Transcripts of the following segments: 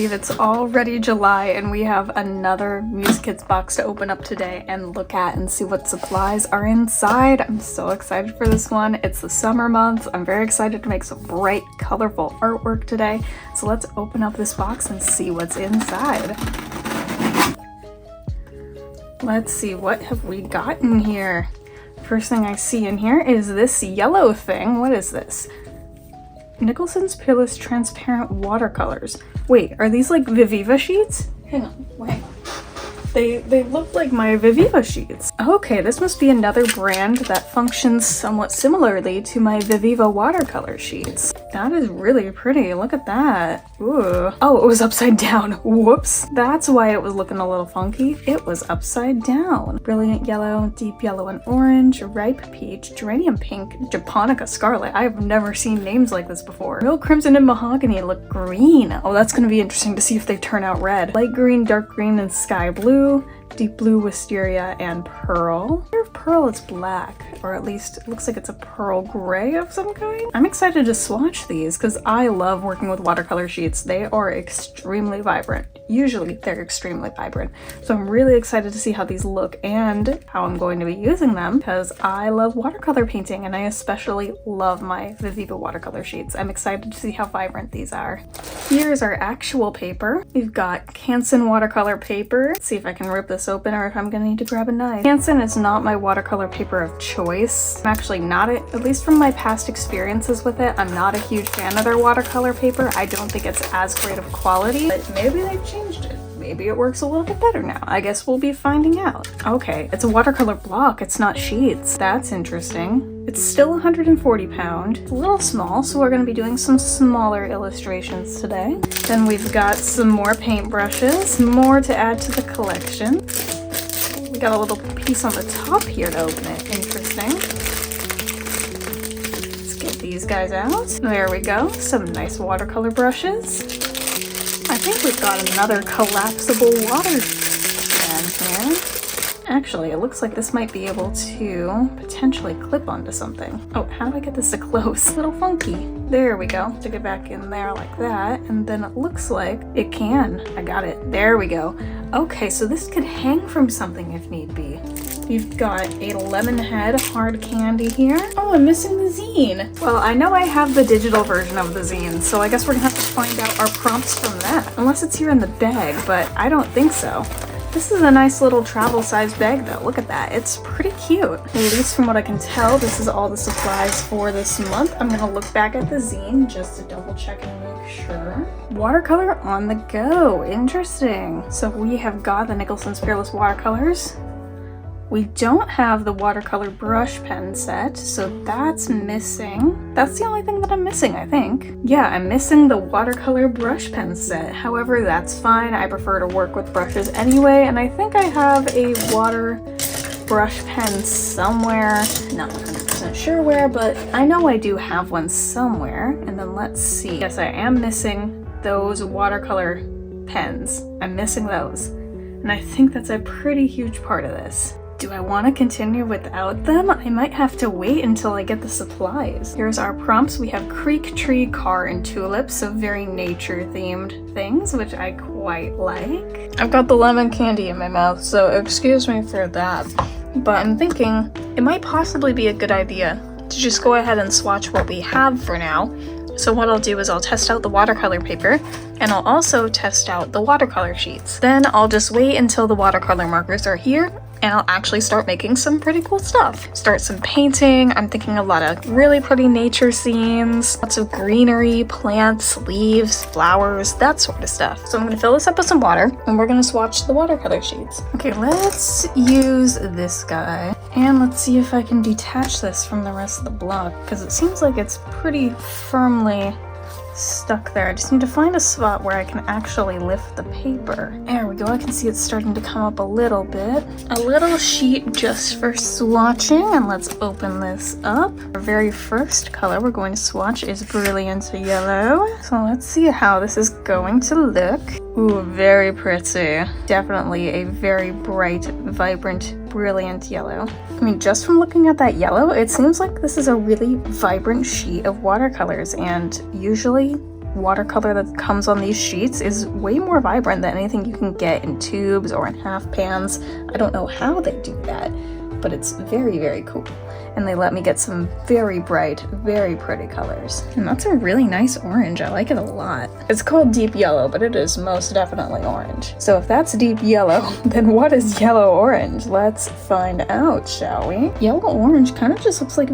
believe it's already July and we have another Muse Kits box to open up today and look at and see what supplies are inside. I'm so excited for this one. It's the summer months. I'm very excited to make some bright, colorful artwork today. So let's open up this box and see what's inside. Let's see, what have we got in here? First thing I see in here is this yellow thing. What is this? Nicholson's Peerless Transparent Watercolors. Wait, are these like Viviva sheets? Hang on, wait. They look like my Viviva sheets. Okay, this must be another brand that functions somewhat similarly to my Viviva watercolor sheets. That is really pretty. Look at that. Ooh. Oh, it was upside down. Whoops. That's why it was looking a little funky. It was upside down. Brilliant yellow, deep yellow and orange, ripe peach, geranium pink, japonica scarlet. I've never seen names like this before. Real crimson and mahogany look green. Oh, that's gonna be interesting to see if they turn out red. Light green, dark green, and sky blue. Deep blue, wisteria, and pearl. I wonder if pearl is black, or at least it looks like it's a pearl gray of some kind. I'm excited to swatch these because I love working with watercolor sheets. They are extremely vibrant. Usually they're extremely vibrant. So I'm really excited to see how these look and how I'm going to be using them because I love watercolor painting and I especially love my Viviva watercolor sheets. I'm excited to see how vibrant these are. Here's our actual paper. We've got Canson watercolor paper. Let's see if I can rip this open or if I'm gonna need to grab a knife. Canson is not my watercolor paper of choice. I'm actually not, at least from my past experiences with it, I'm not a huge fan of their watercolor paper. I don't think it's as great of quality, but maybe they've changed it. Maybe it works a little bit better now. I guess we'll be finding out. Okay, it's a watercolor block, it's not sheets. That's interesting. It's still 140 pound. It's a little small, so we're gonna be doing some smaller illustrations today. Then we've got some more paintbrushes, more to add to the collection. We got a little piece on the top here to open it. Interesting. Let's get these guys out. There we go. Some nice watercolor brushes. I think we've got another collapsible water can here. Actually, it looks like this might be able to potentially clip onto something. Oh, how do I get this to close? A little funky. There we go. Stick it back in there like that, and then it looks like it can. I got it. There we go. Okay, so this could hang from something if need be. We've got a lemon head hard candy here. Oh, I'm missing the zine. Well, I know I have the digital version of the zine, so I guess we're gonna have to find out our prompts from that. Unless it's here in the bag, but I don't think so. This is a nice little travel size bag though. Look at that. It's pretty cute. At least from what I can tell, this is all the supplies for this month. I'm gonna look back at the zine just to double check and make sure. Watercolor on the go. Interesting. So we have got the Nicholson's Peerless Watercolors. We don't have the watercolor brush pen set, so that's missing. That's the only thing that I'm missing, I think. Yeah, I'm missing the watercolor brush pen set. However, that's fine. I prefer to work with brushes anyway, and I think I have a water brush pen somewhere. Not 100% sure where, but I know I do have one somewhere. And then let's see. Yes, I am missing those watercolor pens. I'm missing those. And I think that's a pretty huge part of this. Do I want to continue without them? I might have to wait until I get the supplies. Here's our prompts. We have creek, tree, car, and tulips, so very nature-themed things, which I quite like. I've got the lemon candy in my mouth, so excuse me for that. But I'm thinking it might possibly be a good idea to just go ahead and swatch what we have for now. So what I'll do is I'll test out the watercolor paper, and I'll also test out the watercolor sheets. Then I'll just wait until the watercolor markers are here, and I'll actually start making some pretty cool stuff. Start some painting. I'm thinking a lot of really pretty nature scenes, lots of greenery, plants, leaves, flowers, that sort of stuff. So I'm gonna fill this up with some water, and we're gonna swatch the watercolor sheets. Okay, let's use this guy, and let's see if I can detach this from the rest of the block, because it seems like it's pretty firmly stuck there. I just need to find a spot where I can actually lift the paper. There we go. I can see it's starting to come up a little bit. A little sheet just for swatching, and let's open this up. Our very first color we're going to swatch is Brilliant Yellow. So let's see how this is going to look. Ooh, very pretty. Definitely a very bright, vibrant, brilliant yellow. I mean, just from looking at that yellow, it seems like this is a really vibrant sheet of watercolors, and usually watercolor that comes on these sheets is way more vibrant than anything you can get in tubes or in half pans. I don't know how they do that, but it's very, very cool. And they let me get some very bright, very pretty colors. And that's a really nice orange. I like it a lot. It's called deep yellow, but it is most definitely orange. So if that's deep yellow, then what is yellow orange? Let's find out, shall we? Yellow orange kind of just looks like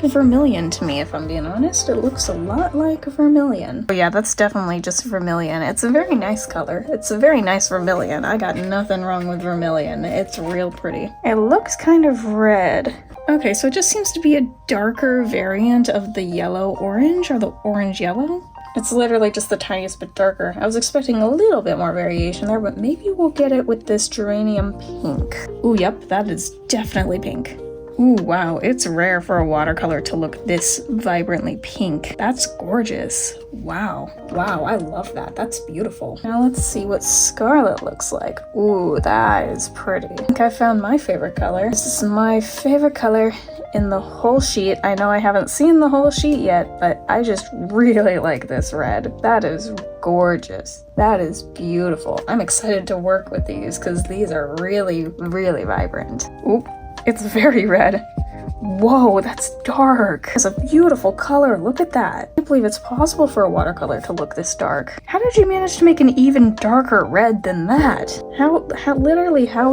vermilion to me, if I'm being honest. It looks a lot like vermilion. But yeah, that's definitely just vermilion. It's a very nice color. It's a very nice vermilion. I got nothing wrong with vermilion. It's real pretty. It looks kind of red. Okay, so it just seems to be a darker variant of the yellow orange, or the orange yellow. It's literally just the tiniest bit darker. I was expecting a little bit more variation there, but maybe we'll get it with this geranium pink. Ooh, yep, that is definitely pink. Ooh, wow, it's rare for a watercolor to look this vibrantly pink. That's gorgeous. Wow. Wow, I love that. That's beautiful. Now let's see what scarlet looks like. Ooh, that is pretty. I think I found my favorite color. This is my favorite color in the whole sheet. I know I haven't seen the whole sheet yet, but I just really like this red. That is gorgeous. That is beautiful. I'm excited to work with these because these are really, really vibrant. Oop. It's very red. Whoa, that's dark. It's a beautiful color. Look at that. I can't believe it's possible for a watercolor to look this dark. How did you manage to make an even darker red than that? How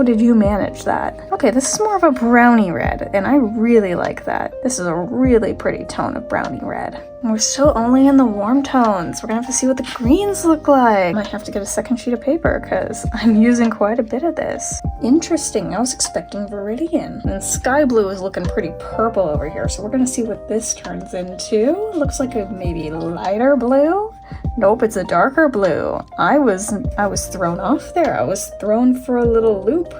did you manage that? Okay, this is more of a brownie red, and I really like that. This is a really pretty tone of brownie red. And we're still only in the warm tones. We're gonna have to see what the greens look like. Might have to get a second sheet of paper because I'm using quite a bit of this. Interesting, I was expecting Viridian. And sky blue is looking pretty purple over here, so we're gonna see what this turns into. Looks like a maybe lighter blue. Nope, it's a darker blue. I was thrown off there. I was thrown for a little loop.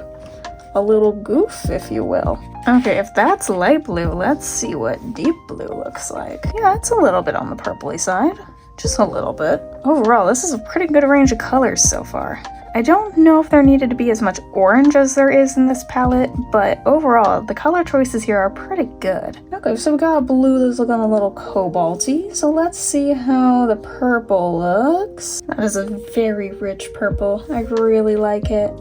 A little goof, if you will. Okay, if that's light blue, let's see what deep blue looks like. Yeah, it's a little bit on the purpley side. Just a little bit. Overall, this is a pretty good range of colors so far. I don't know if there needed to be as much orange as there is in this palette, but overall, the color choices here are pretty good. Okay, so we got a blue that's looking a little cobalty, so let's see how the purple looks. That is a very rich purple. I really like it.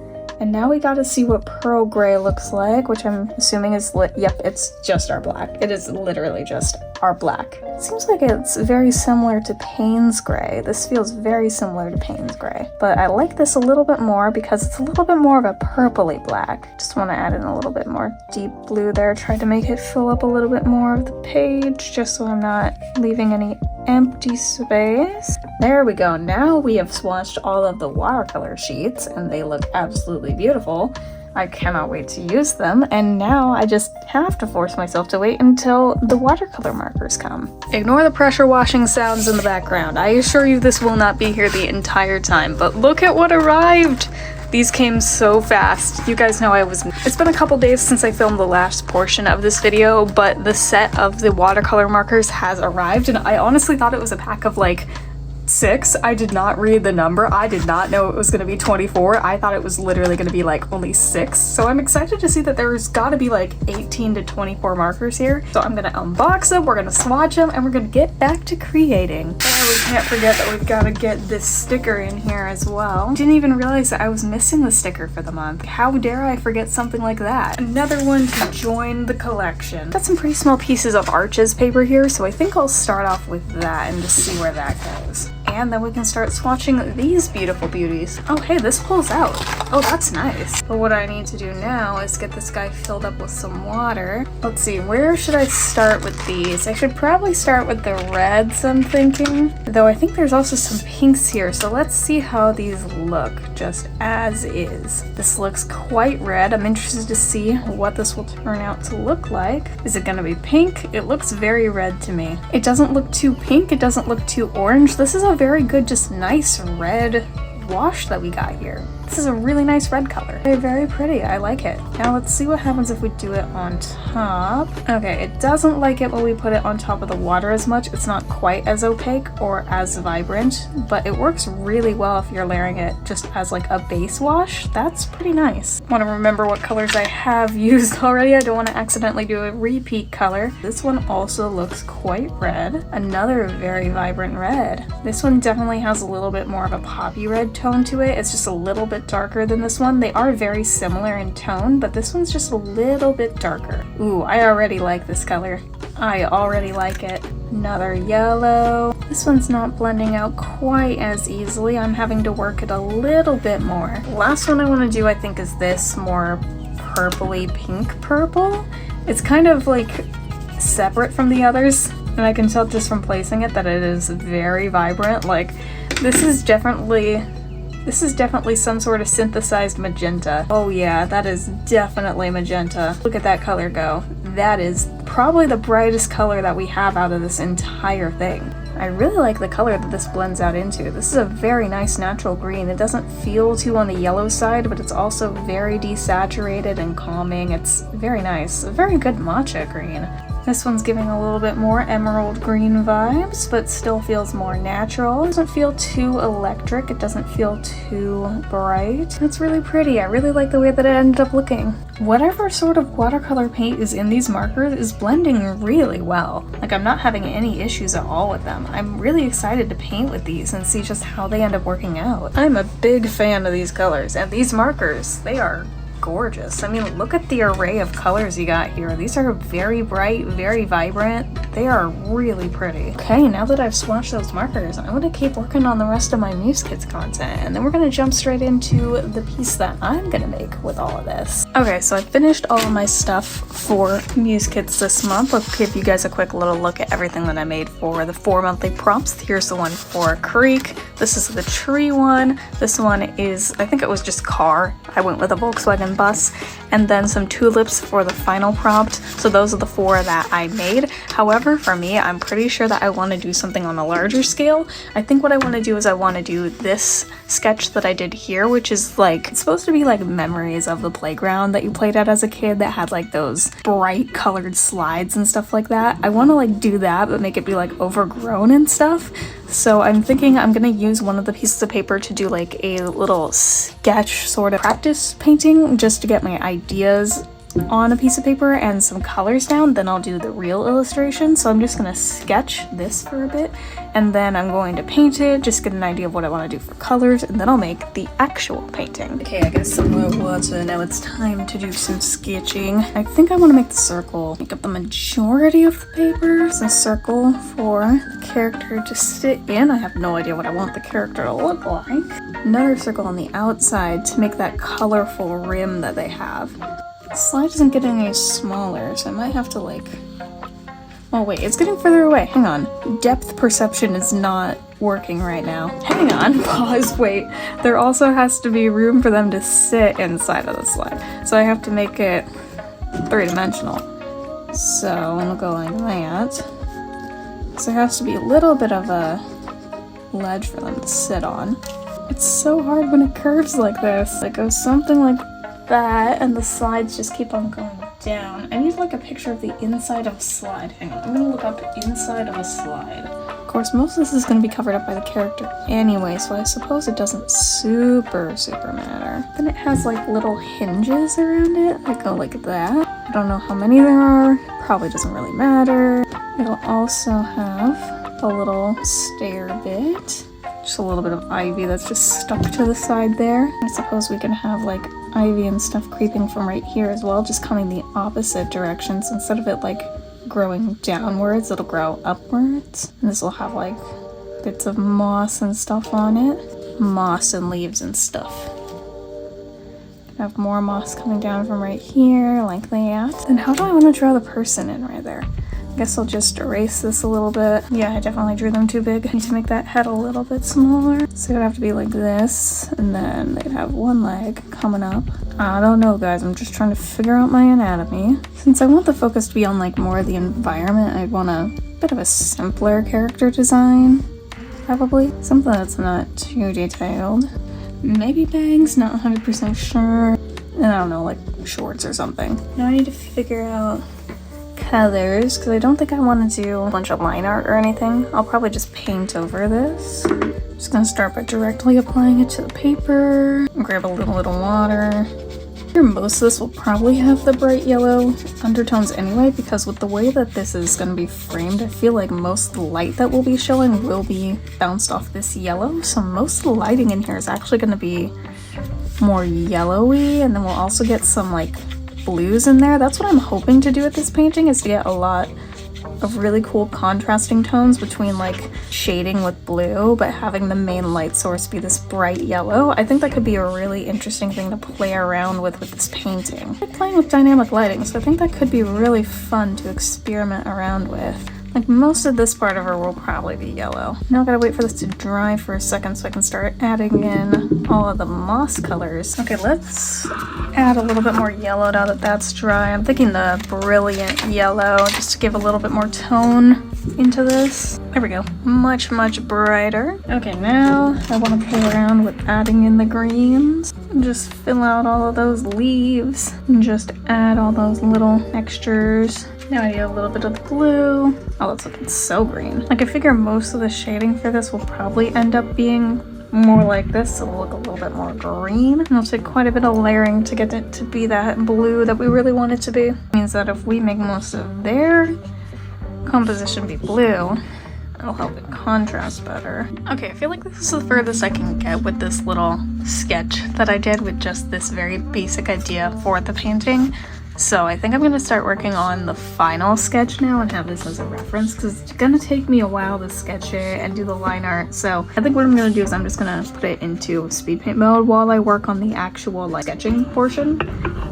And now we gotta see what pearl gray looks like, which I'm assuming is yep, it's just our black. It is literally just our black. It seems like it's very similar to Payne's gray. This feels very similar to Payne's gray. But I like this a little bit more because it's a little bit more of a purpley black. Just wanna add in a little bit more deep blue there. Try to make it fill up a little bit more of the page, just so I'm not leaving any empty space. There we go. Now we have swatched all of the watercolor sheets and they look absolutely beautiful. I cannot wait to use them, and now I just have to force myself to wait until the watercolor markers come. Ignore the pressure washing sounds in the background. I assure you this will not be here the entire time, but look at what arrived! These came so fast. You guys know it's been a couple days since I filmed the last portion of this video, but the set of the watercolor markers has arrived, and I honestly thought it was a pack of like 6. I did not read the number. I did not know it was going to be 24. I thought it was literally going to be like only 6. So I'm excited to see that there's got to be like 18 to 24 markers here. So I'm going to unbox them, we're going to swatch them, and we're going to get back to creating. Oh, we can't forget that we've got to get this sticker in here as well. Didn't even realize that I was missing the sticker for the month. How dare I forget something like that? Another one to join the collection. Got some pretty small pieces of Arches paper here, so I think I'll start off with that and just see where that goes. And then we can start swatching these beautiful beauties. Oh, hey, this pulls out. Oh, that's nice. But what I need to do now is get this guy filled up with some water. Let's see, where should I start with these? I should probably start with the reds, I'm thinking. Though I think there's also some pinks here, so let's see how these look just as is. This looks quite red. I'm interested to see what this will turn out to look like. Is it gonna be pink? It looks very red to me. It doesn't look too pink, it doesn't look too orange. This is a very good, just nice red wash that we got here. This is a really nice red color. Very, very pretty. I like it. Now let's see what happens if we do it on top. Okay, it doesn't like it when we put it on top of the water as much. It's not quite as opaque or as vibrant, but it works really well if you're layering it just as like a base wash. That's pretty nice. Want to remember what colors I have used already. I don't want to accidentally do a repeat color. This one also looks quite red. Another very vibrant red. This one definitely has a little bit more of a poppy red tone to it. It's just a little bit darker than this one. They are very similar in tone, but this one's just a little bit darker. Ooh, I already like this color. I already like it. Another yellow. This one's not blending out quite as easily. I'm having to work it a little bit more. Last one I want to do, I think, is this more purpley pink purple. It's kind of like separate from the others, and I can tell just from placing it that it is very vibrant. Like, this is definitely some sort of synthesized magenta. Oh yeah, that is definitely magenta. Look at that color go. That is probably the brightest color that we have out of this entire thing. I really like the color that this blends out into. This is a very nice natural green. It doesn't feel too on the yellow side, but it's also very desaturated and calming. It's very nice. A very good matcha green. This one's giving a little bit more emerald green vibes, but still feels more natural. It doesn't feel too electric. It doesn't feel too bright. It's really pretty. I really like the way that it ended up looking. Whatever sort of watercolor paint is in these markers is blending really well. Like, I'm not having any issues at all with them. I'm really excited to paint with these and see just how they end up working out. I'm a big fan of these colors, and these markers, they are gorgeous. I mean, look at the array of colors you got here. These are very bright, very vibrant. They are really pretty. Okay, now that I've swatched those markers, I'm gonna keep working on the rest of my Muse Kits content, and then we're gonna jump straight into the piece that I'm gonna make with all of this. Okay, so I finished all of my stuff for Muse Kits this month. I'll give you guys a quick little look at everything that I made for the 4 monthly prompts. Here's the one for Creek. This is the tree one. This one is, I think it was just car. I went with a Volkswagen bus, and then some tulips for the final prompt. So those are the 4 that I made. However, for me, I'm pretty sure that I want to do something on a larger scale. I think what I want to do is I want to do this sketch that I did here, which is like, it's supposed to be like memories of the playground that you played at as a kid that had like those bright colored slides and stuff like that. I want to like do that, but make it be like overgrown and stuff. So I'm thinking I'm gonna use one of the pieces of paper to do like a little sketch sort of practice painting, just to get my ideas on a piece of paper and some colors down. Then I'll do the real illustration. So I'm just gonna sketch this for a bit, and then I'm going to paint it, just get an idea of what I want to do for colors, and then I'll make the actual painting. Okay, I got some more water. Now it's time to do some sketching. I think I want to make the circle make up the majority of the paper. It's a circle for the character to sit in. I have no idea what I want the character to look like. Another circle on the outside to make that colorful rim that they have. The slide isn't getting any smaller, so I might have to like... Oh wait, it's getting further away. Hang on. Depth perception is not working right now. Hang on, pause, wait. There also has to be room for them to sit inside of the slide. So I have to make it 3-dimensional. So I'm gonna go like that. So there has to be a little bit of a ledge for them to sit on. It's so hard when it curves like this. It goes something like that, and the slides just keep on going down. I need like a picture of the inside of a slide. Hang on, I'm gonna look up inside of a slide. Of course, most of this is gonna be covered up by the character anyway, so I suppose it doesn't super matter. Then it has like little hinges around it that go like that. I don't know how many there are, probably doesn't really matter. It'll also have a little stair bit. Just a little bit of ivy that's just stuck to the side there. I suppose we can have like ivy and stuff creeping from right here as well, just coming the opposite directions. Instead of it like growing downwards, it'll grow upwards. And this will have like bits of moss and stuff on it. Moss and leaves and stuff. I have more moss coming down from right here, like that. And how do I want to draw the person in right there? I guess I'll just erase this a little bit. Yeah, I definitely drew them too big. I need to make that head a little bit smaller. So it would have to be like this, and then they'd have one leg coming up. I don't know, guys. I'm just trying to figure out my anatomy. Since I want the focus to be on like more of the environment, I'd want a bit of a simpler character design, probably. Something that's not too detailed. maybe bangs, not 100% sure. I don't know, like shorts or something. Now I need to figure out colors because I don't think I want to do a bunch of line art or anything. I'll probably just paint over this. I'm just gonna start by directly applying it to the paper. Grab a little water. Here, most of this will probably have the bright yellow undertones anyway, because with the way that this is going to be framed, I feel like most of the light that will be showing will be bounced off this yellow. So most of the lighting in here is actually going to be more yellowy, and then we'll also get some like blues in there. That's what I'm hoping to do with this painting, is to get a lot of really cool contrasting tones between like shading with blue but having the main light source be this bright yellow. I think that could be a really interesting thing to play around with this painting. I'm playing with dynamic lighting, so I think that could be really fun to experiment around with. Like most of this part of her will probably be yellow. Now I gotta wait for this to dry for a second so I can start adding in all of the moss colors. Okay, let's add a little bit more yellow now that that's dry. I'm thinking the brilliant yellow just to give a little bit more tone into this. There we go. Much, much brighter. Okay, now I want to play around with adding in the greens. Just fill out all of those leaves and just add all those little textures. Now I need a little bit of the blue. Oh, that's looking so green. Like I figure most of the shading for this will probably end up being more like this, so it'll look a little bit more green. And it'll take quite a bit of layering to get it to be that blue that we really want it to be. It means that if we make most of their composition be blue, it'll help it contrast better. Okay, I feel like this is the furthest I can get with this little sketch that I did with just this very basic idea for the painting. So I think I'm going to start working on the final sketch now and have this as a reference, because it's going to take me a while to sketch it and do the line art. So I think what I'm going to do is I'm just going to put it into speed paint mode while I work on the actual like sketching portion.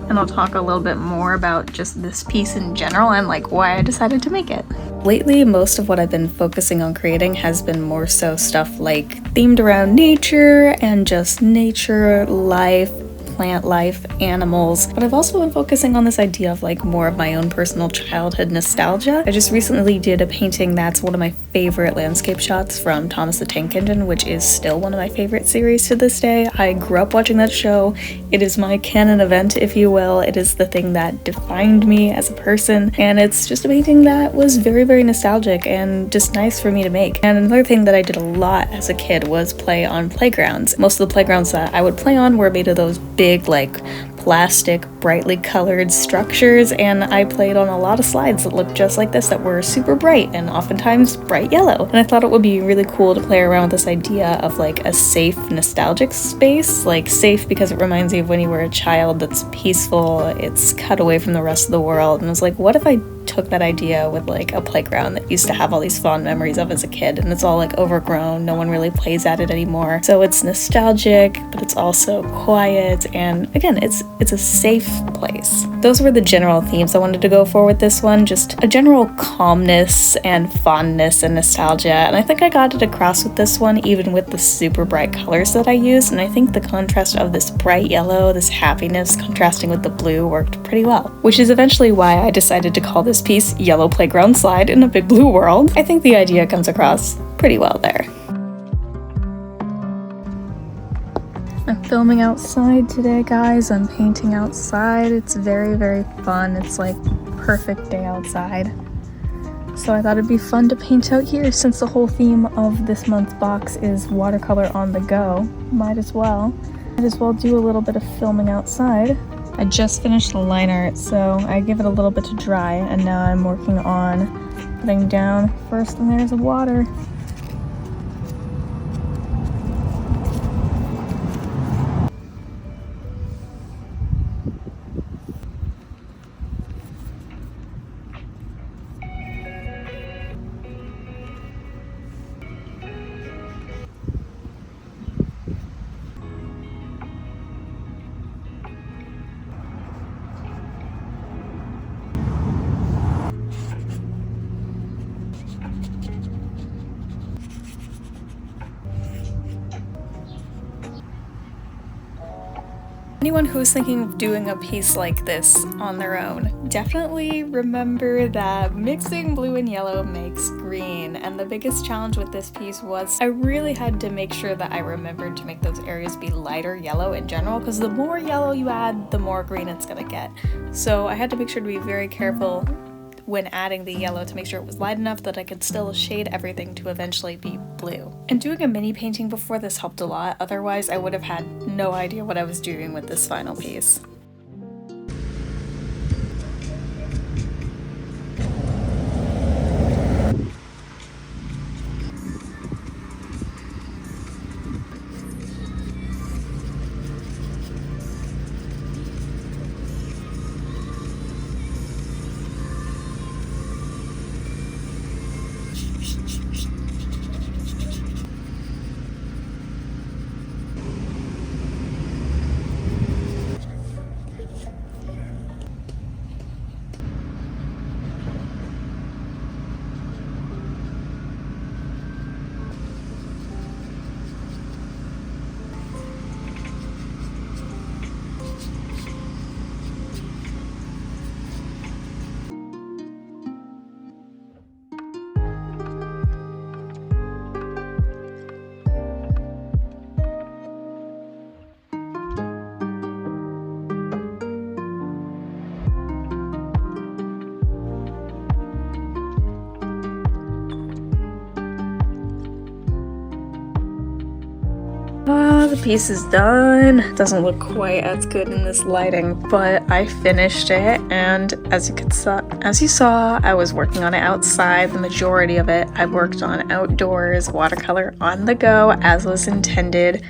And I'll talk a little bit more about just this piece in general and like why I decided to make it. Lately, most of what I've been focusing on creating has been more so stuff like themed around nature and just nature, life, plant life, animals, but I've also been focusing on this idea of like more of my own personal childhood nostalgia. I just recently did a painting that's one of my favorite landscape shots from Thomas the Tank Engine, which is still one of my favorite series to this day. I grew up watching that show. It is my canon event, if you will. It is the thing that defined me as a person, and it's just a painting that was very, very nostalgic and just nice for me to make. And another thing that I did a lot as a kid was play on playgrounds. Most of the playgrounds that I would play on were made of those big like plastic brightly colored structures, and I played on a lot of slides that looked just like this that were super bright and oftentimes bright yellow. And I thought it would be really cool to play around with this idea of like a safe nostalgic space, like safe because it reminds you of when you were a child, that's peaceful, it's cut away from the rest of the world. And I was like, what if I took that idea with like a playground that used to have all these fond memories of as a kid, and it's all like overgrown, no one really plays at it anymore. So it's nostalgic, but it's also quiet, and again, it's a safe place. Those were the general themes I wanted to go for with this one, just a general calmness and fondness and nostalgia, and I think I got it across with this one, even with the super bright colors that I used. And I think the contrast of this bright yellow, this happiness contrasting with the blue worked pretty well, which is eventually why I decided to call this piece Yellow Playground Slide in a Big Blue World. I think the idea comes across pretty well there. I'm filming outside today, guys. I'm painting outside. It's very, very fun. It's like perfect day outside. So I thought it'd be fun to paint out here since the whole theme of this month's box is watercolor on the go. Might as well do a little bit of filming outside. I just finished the line art, so I give it a little bit to dry, and now I'm working on putting down first layers of water. Anyone who's thinking of doing a piece like this on their own, definitely remember that mixing blue and yellow makes green, and the biggest challenge with this piece was I really had to make sure that I remembered to make those areas be lighter yellow in general, because the more yellow you add, the more green it's gonna get. So I had to make sure to be very careful when adding the yellow to make sure it was light enough that I could still shade everything to eventually be blue. And doing a mini painting before this helped a lot, otherwise I would have had no idea what I was doing with this final piece. The piece is done. Doesn't look quite as good in this lighting, but I finished it, and as you saw, I was working on it outside. The majority of it I worked on outdoors, watercolor on the go as was intended,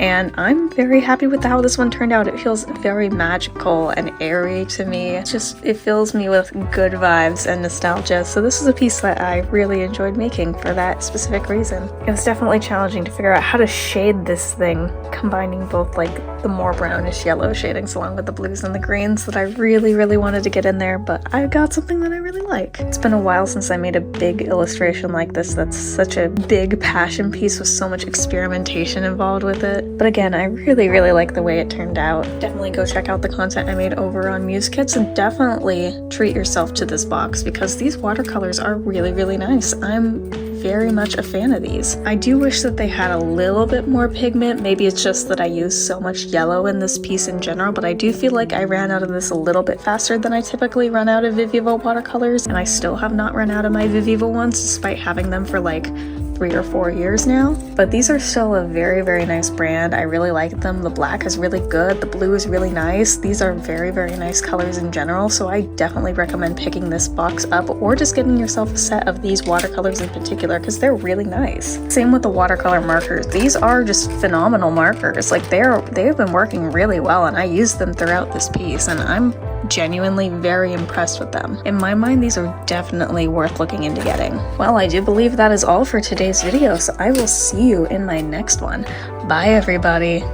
and I'm very happy with how this one turned out. It feels very magical and airy to me. It fills me with good vibes and nostalgia. So this is a piece that I really enjoyed making for that specific reason. It was definitely challenging to figure out how to shade this thing, combining both like the more brownish yellow shadings along with the blues and the greens that I really wanted to get in there, but I got something that I really like. It's been a while since I made a big illustration like this that's such a big passion piece with so much experimentation involved with it. But again, I really like the way it turned out. Definitely go check out the content I made over on Muse Kits, and definitely treat yourself to this box because these watercolors are really nice. I'm very much a fan of these. I do wish that they had a little bit more pigment. Maybe it's just that I use so much yellow in this piece in general, but I do feel like I ran out of this a little bit faster than I typically run out of Vivivo watercolors, and I still have not run out of my Vivivo ones despite having them for like 3 or 4 years now. But these are still a very nice brand. I really like them. The black is really good. The blue is really nice. These are very nice colors in general, so I definitely recommend picking this box up or just getting yourself a set of these watercolors in particular because they're really nice. Same with the watercolor markers. These are just phenomenal markers. Like they've been working really well, and I used them throughout this piece, and I'm genuinely very impressed with them. In my mind, these are definitely worth looking into getting. Well, I do believe that is all for today's video, so I will see you in my next one. Bye, everybody.